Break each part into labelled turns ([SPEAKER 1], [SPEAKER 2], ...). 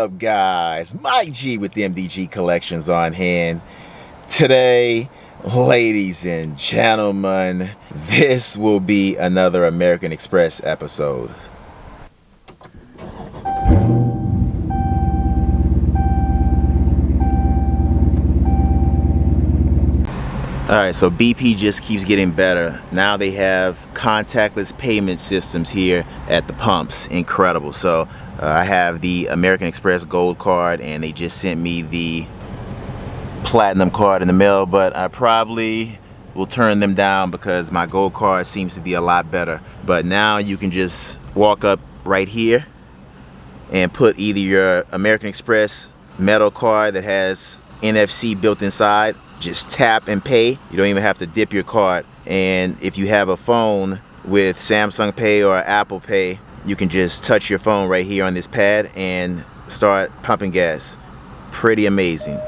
[SPEAKER 1] up, guys? Mike G with the MDG Collections on hand. Today, ladies and gentlemen, this will be another American Express episode. Alright, so BP just keeps getting better. Now they have contactless payment systems here at the pumps. Incredible. So I have the American Express Gold card and they just sent me the Platinum card in the mail, but I probably will turn them down because my Gold card seems to be a lot better. But now you can just walk up right here and put either your American Express metal card that has NFC built inside. Just tap and pay. You don't even have to dip your card. And if you have a phone with Samsung Pay or Apple Pay, you can just touch your phone right here on this pad and start pumping gas. Pretty amazing.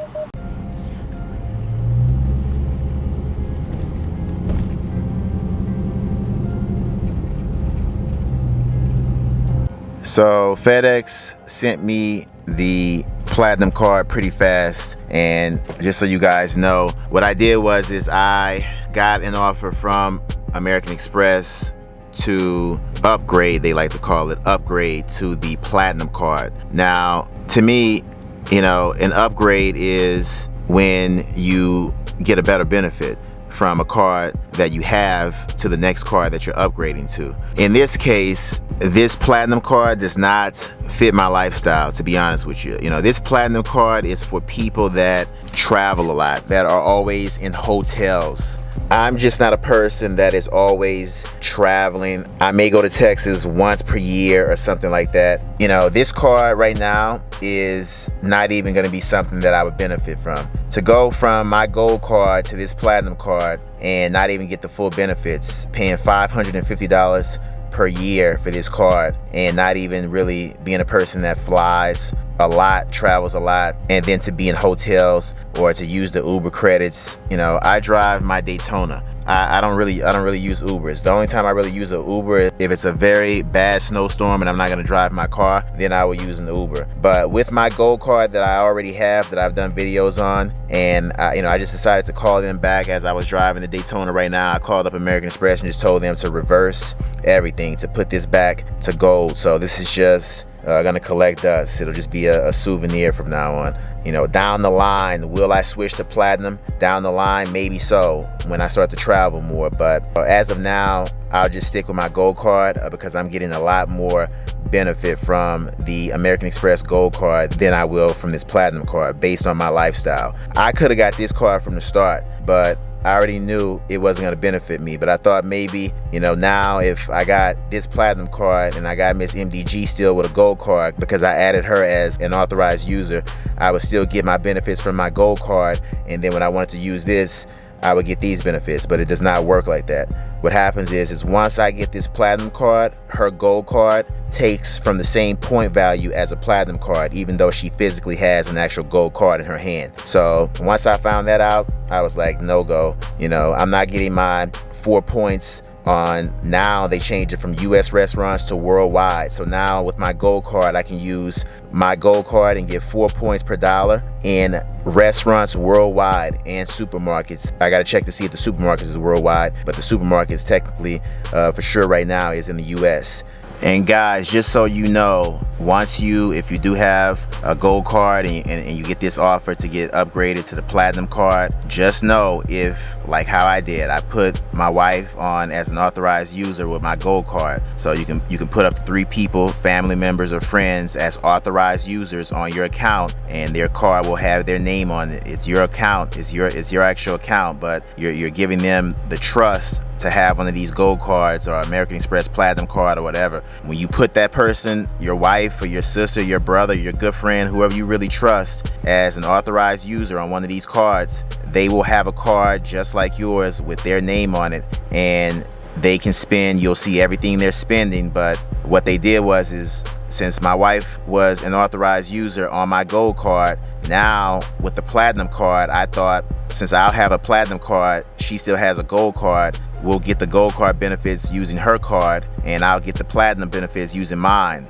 [SPEAKER 1] So FedEx sent me the Platinum card pretty fast, and just so you guys know, what I did was I got an offer from American Express to upgrade, they like to call it, upgrade to the Platinum card. Now, to me, you know, an upgrade is when you get a better benefit from a card that you have to the next card that you're upgrading to. In this case, this Platinum card does not fit my lifestyle, to be honest with you. You know, this Platinum card is for people that travel a lot, that are always in hotels. I'm just not a person that is always traveling. I may go to Texas once per year or something like that. You know, this card right now is not even going to be something that I would benefit from. To go from my Gold card to this Platinum card and not even get the full benefits, paying $550 per year for this card and not even really being a person that flies a lot, travels a lot, and then to be in hotels or to use the Uber credits. You know, I drive my Daytona. I don't really use Ubers. The only time I really use an Uber is if it's a very bad snowstorm and I'm not gonna drive my car, then I will use an Uber. But with my Gold card that I already have, that I've done videos on, and I just decided to call them back as I was driving the Daytona right now. I called up American Express and just told them to reverse everything, to put this back to Gold. So this is just gonna collect dust. It'll just be a souvenir from now on. You know, down the line, will I switch to Platinum? Down the line, maybe so, when I start to travel more. But as of now, I'll just stick with my Gold card because I'm getting a lot more benefit from the American Express Gold card than I will from this Platinum card based on my lifestyle. I could have got this card from the start, but I already knew it wasn't going to benefit me. But I thought maybe, you know, now if I got this Platinum card and I got Miss MDG still with a Gold card because I added her as an authorized user, I would still get my benefits from my Gold card, and then when I wanted to use this, I would get these benefits. But it does not work like that. What happens is once I get this Platinum card, her Gold card takes from the same point value as a Platinum card, even though she physically has an actual Gold card in her hand. So once I found that out, I was like, no go. You know, I'm not getting my 4 points on, now they changed it from US restaurants to worldwide. So now with my Gold card, I can use my Gold card and get 4 points per dollar in restaurants worldwide and supermarkets. I gotta check to see if the supermarkets is worldwide, but the supermarkets technically for sure right now is in the US. And guys, just so you know, if you do have a Gold card and you get this offer to get upgraded to the Platinum card, just know, if like how I did, I put my wife on as an authorized user with my Gold card. So you can put up to 3 people, family members or friends, as authorized users on your account, and their card will have their name on it. It's your account, it's your actual account, but you're giving them the trust to have one of these Gold cards or American Express Platinum card or whatever. When you put that person, your wife or your sister, your brother, your good friend, whoever you really trust, as an authorized user on one of these cards, they will have a card just like yours with their name on it, and they can spend. You'll see everything they're spending. But what they did was since my wife was an authorized user on my Gold card, now with the Platinum card, I thought, since I'll have a Platinum card, she still has a Gold card, we'll get the Gold card benefits using her card, and I'll get the Platinum benefits using mine.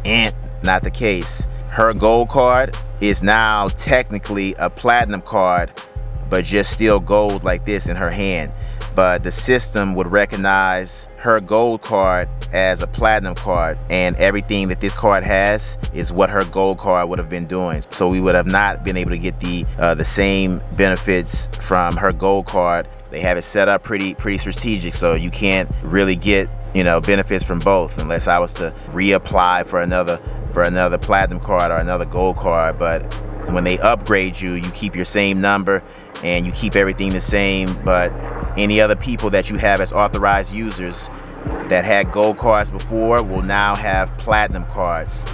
[SPEAKER 1] And not the case. her gold card is now technically a platinum card, but just still gold like this in her hand. But the system would recognize her gold card as a platinum card, and everything that this card has is what her gold card would have been doing. So we would have not been able to get the same benefits from her gold card. They have it set up pretty strategic, so you can't really get, you know, benefits from both unless I was to reapply for another platinum card or another gold card. But when they upgrade you, you keep your same number and you keep everything the same, but any other people that you have as authorized users that had gold cards before will now have platinum cards,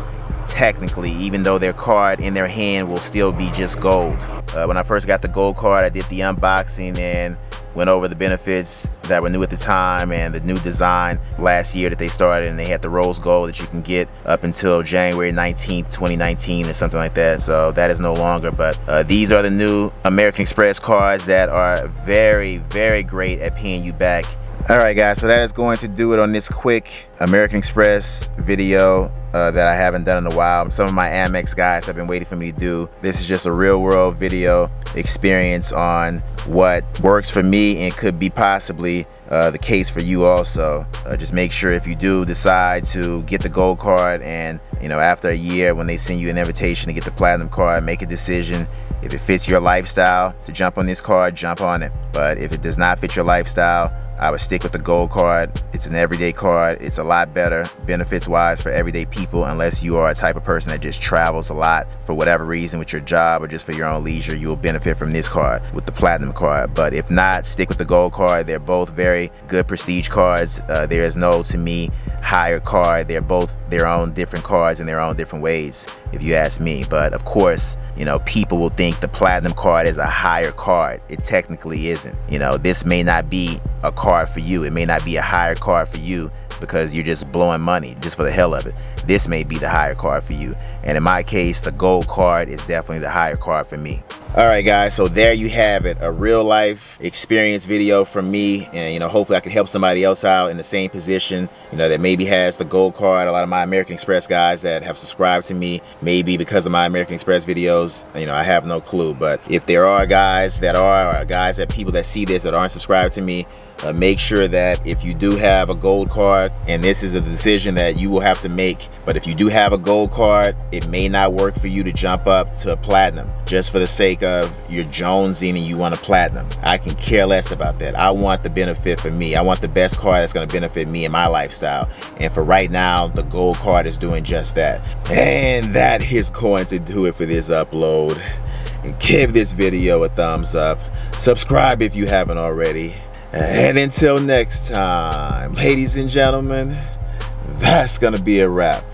[SPEAKER 1] technically, even though their card in their hand will still be just gold. When I first got the gold card, I did the unboxing and went over the benefits that were new at the time and the new design last year that they started, and they had the rose gold that you can get up until January 19th, 2019 or something like that. So that is no longer, but these are the new American Express cards that are very great at paying you back. Alright guys, so that is going to do it on this quick American Express video that I haven't done in a while. Some of my Amex guys have been waiting for me to do. This is just a real world video experience on what works for me and could be possibly the case for you also. Just make sure if you do decide to get the gold card, and you know, after a year when they send you an invitation to get the platinum card, make a decision. If it fits your lifestyle to jump on this card, jump on it. But if it does not fit your lifestyle, I would stick with the gold card. It's an everyday card. It's a lot better benefits wise for everyday people, unless you are a type of person that just travels a lot for whatever reason with your job or just for your own leisure. You will benefit from this card with the platinum card. But if not, stick with the gold card. They're both very good prestige cards. There is no, to me, higher card. They're both their own different cards in their own different ways, if you ask me. But of course, you know, people will think the platinum card is a higher card. It technically isn't. You know, this may not be a card for you. It may not be a higher card for you because you're just blowing money just for the hell of it. This may be the higher card for you. And in my case, the gold card is definitely the higher card for me. Alright guys, so there you have it, a real life experience video from me, and you know, hopefully I can help somebody else out in the same position, you know, that maybe has the gold card. A lot of my American Express guys that have subscribed to me, maybe because of my American Express videos, you know, I have no clue. But if there are guys that are, or guys that people that see this that aren't subscribed to me, make sure that if you do have a gold card, and this is a decision that you will have to make, but if you do have a gold card, it may not work for you to jump up to a platinum just for the sake of you're jonesing and you want a platinum. I can care less about that. I want the benefit for me. I want the best card that's going to benefit me and my lifestyle. And for right now, the gold card is doing just that. And that is going to do it for this upload. And give this video a thumbs up. Subscribe if you haven't already. And until next time, ladies and gentlemen, that's gonna be a wrap.